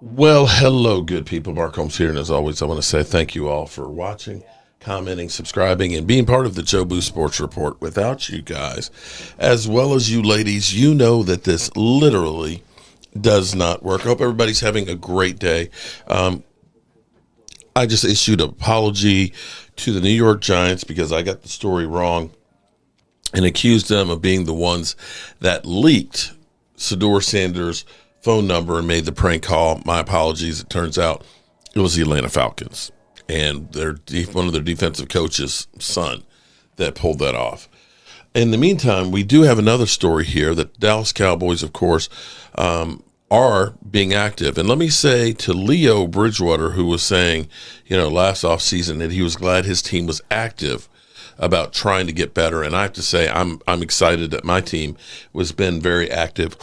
Well, hello, good people. Mark Holmes here, and as always, I want to say thank you all for watching, commenting, subscribing, and being part of the Joe Boo Sports Report. Without you guys, as well as you ladies, you know that this literally does not work. I hope everybody's having a great day. I just issued an apology to the New York Giants because I got the story wrong and accused them of being the ones that leaked Shedeur Sanders' phone number and made the prank call. My apologies. It turns out it was the Atlanta Falcons and one of their defensive coach's son that pulled that off. In the meantime, we do have another story here that Dallas Cowboys, of course, are being active. And let me say to Leo Bridgewater, who was saying, last offseason that he was glad his team was active about trying to get better. And I have to say, I'm excited that my team has been very active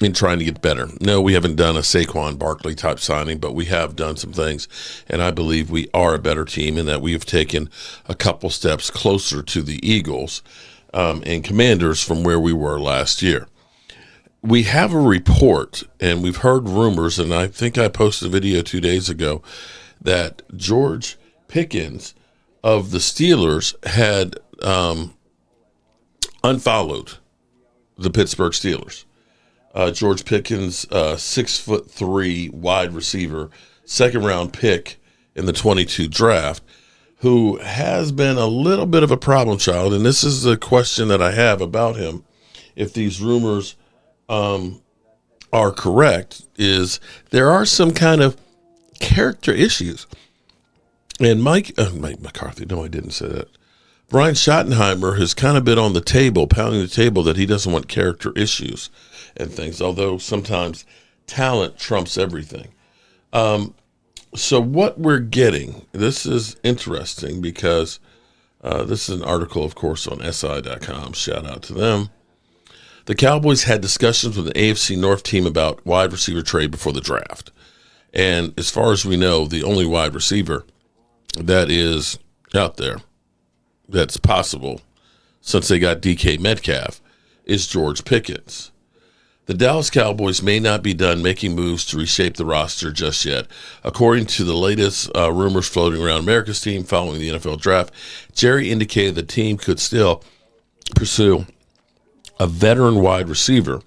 in trying to get better. No, we haven't done a Saquon Barkley type signing, but we have done some things, and I believe we are a better team in that we have taken a couple steps closer to the Eagles and Commanders from where we were last year. We have a report, and we've heard rumors, and I think I posted a video 2 days ago, that George Pickens of the Steelers had unfollowed the Pittsburgh Steelers. George Pickens, 6'3" wide receiver, second-round pick in the 22 draft, who has been a little bit of a problem child. And this is the question that I have about him, if these rumors are correct, is there are some kind of character issues. And Mike McCarthy, no, I didn't say that. Brian Schottenheimer has kind of been on the table, pounding the table, that he doesn't want character issues and things, although sometimes talent trumps everything. So what we're getting, this is interesting because this is an article, of course, on SI.com. Shout out to them. The Cowboys had discussions with the AFC North team about wide receiver trade before the draft. And as far as we know, the only wide receiver that is out there that's possible, since they got DK Metcalf, is George Pickens. The Dallas Cowboys may not be done making moves to reshape the roster just yet. According to the latest rumors floating around America's team following the NFL draft, Jerry indicated the team could still pursue a veteran wide receiver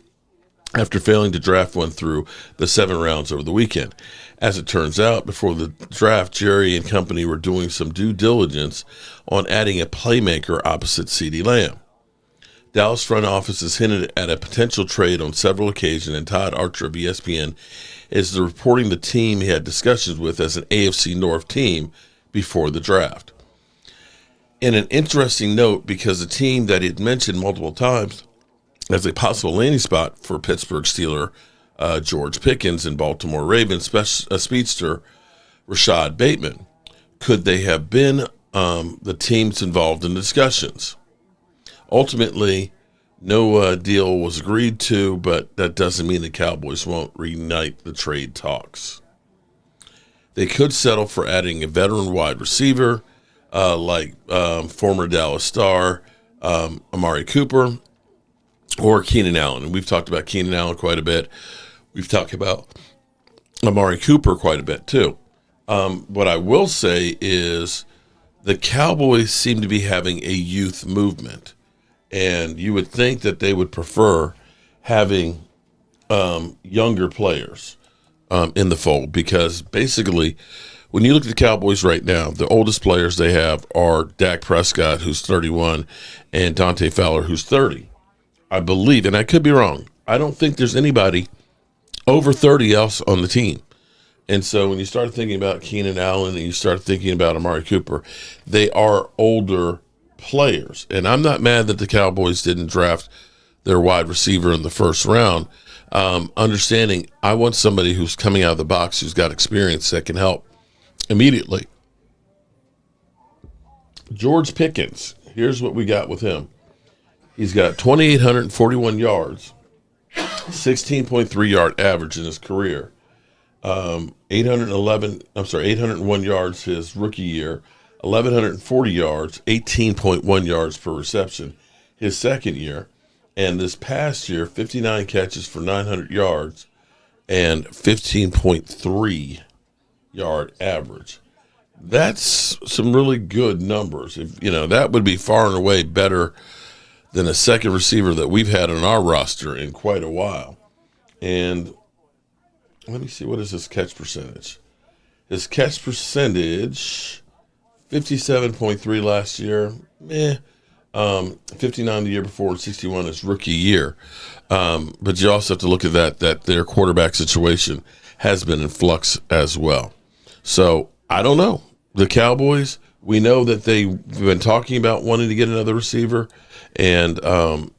after failing to draft one through the 7 rounds over the weekend. As it turns out, before the draft, Jerry and company were doing some due diligence on adding a playmaker opposite CeeDee Lamb. Dallas front office has hinted at a potential trade on several occasions, and Todd Archer of ESPN is reporting the team he had discussions with as an AFC North team before the draft. In an interesting note, because the team that he had mentioned multiple times as a possible landing spot for Pittsburgh Steeler George Pickens and Baltimore Ravens speedster Rashad Bateman, could they have been the teams involved in discussions? Ultimately, no deal was agreed to, but that doesn't mean the Cowboys won't reignite the trade talks. They could settle for adding a veteran wide receiver like former Dallas star Amari Cooper or Keenan Allen. And we've talked about Keenan Allen quite a bit. We've talked about Amari Cooper quite a bit too. What I will say is the Cowboys seem to be having a youth movement. And you would think that they would prefer having younger players in the fold, because basically when you look at the Cowboys right now, the oldest players they have are Dak Prescott, who's 31, and Dante Fowler, who's 30. I believe, and I could be wrong, I don't think there's anybody over 30 else on the team. And so when you start thinking about Keenan Allen and you start thinking about Amari Cooper, they are older players. And I'm not mad that the Cowboys didn't draft their wide receiver in the first round. Understanding I want somebody who's coming out of the box, who's got experience that can help immediately. George Pickens, here's what we got with him. He's got 2,841 yards, 16.3 yard average in his career. 801 yards his rookie year, 1,140 yards, 18.1 yards per reception his second year. And this past year, 59 catches for 900 yards and 15.3 yard average. That's some really good numbers. If that would be far and away better than a second receiver that we've had on our roster in quite a while. And let me see, what is his catch percentage? His catch percentage, 57.3 last year. 59 the year before, and 61 his rookie year. But you also have to look at that their quarterback situation has been in flux as well. So I don't know. The Cowboys, we know that they've been talking about wanting to get another receiver, and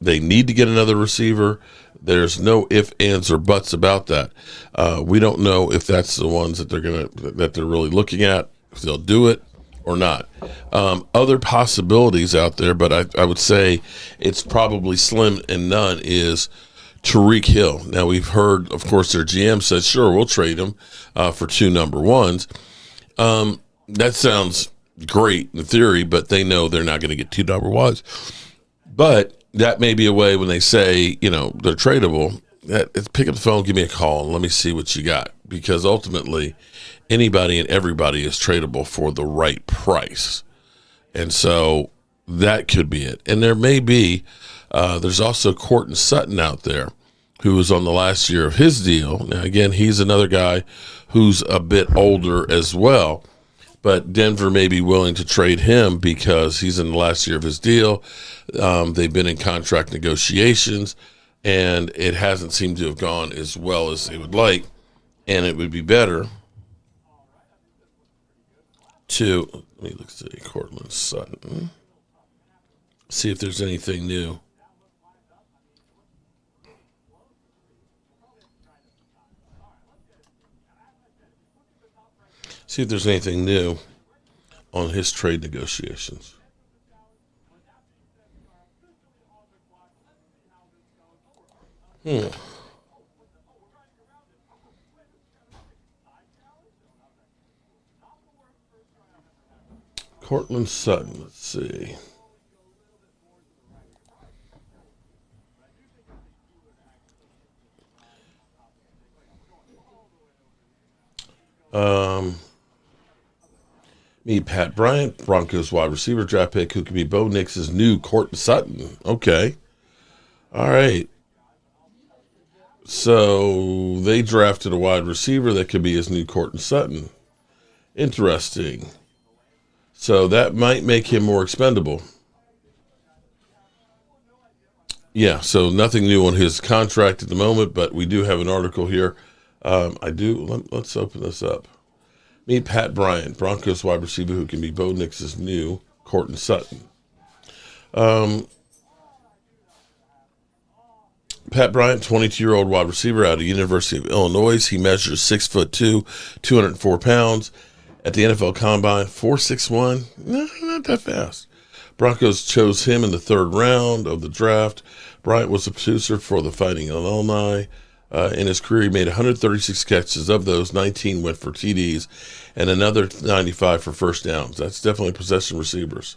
they need to get another receiver. There's no ifs, ands, or buts about that. We don't know if that's the ones that they're really looking at, if they'll do it or not. Other possibilities out there, but I would say it's probably slim and none, is Tyreek Hill. Now, we've heard, of course, their GM said, sure, we'll trade him for 2 number ones. That sounds great in theory, but they know they're not going to get 2 number ones. But that may be a way when they say, they're tradable, pick up the phone, give me a call, and let me see what you got. Because ultimately, anybody and everybody is tradable for the right price. And so that could be it. And there may be, there's also Courtland Sutton out there who is on the last year of his deal. Now, again, he's another guy who's a bit older as well. But Denver may be willing to trade him because he's in the last year of his deal. They've been in contract negotiations, and it hasn't seemed to have gone as well as they would like. And it would be better to, let me look at Courtland Sutton, see if there's anything new. See if there's anything new on his trade negotiations. Courtland Sutton, let's see. Pat Bryant, Broncos wide receiver draft pick, who could be Bo Nix's new Courtland Sutton. Okay. All right. So they drafted a wide receiver that could be his new Courtland Sutton. Interesting. So that might make him more expendable. Yeah, so nothing new on his contract at the moment, but we do have an article here. Let's open this up. Meet Pat Bryant, Broncos wide receiver who can be Bo Nix's new Courtland Sutton. Pat Bryant, 22-year-old wide receiver out of the University of Illinois. He measures 6'2", 204 pounds. At the NFL Combine, 4.61. No, not that fast. Broncos chose him in the 3rd round of the draft. Bryant was a producer for the Fighting Illini. In his career, he made 136 catches. Of those, 19 went for TDs and another 95 for first downs. That's definitely possession receivers.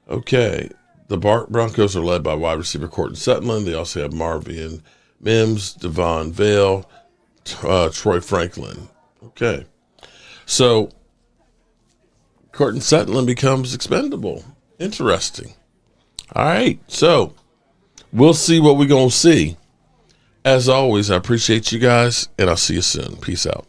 Okay. The Broncos are led by wide receiver Courtland Sutton. They also have Marvin Mims, Devon Vale, Troy Franklin. Okay. So Courtland Sutton becomes expendable. Interesting. All right. So we'll see what we're going to see. As always, I appreciate you guys, and I'll see you soon. Peace out.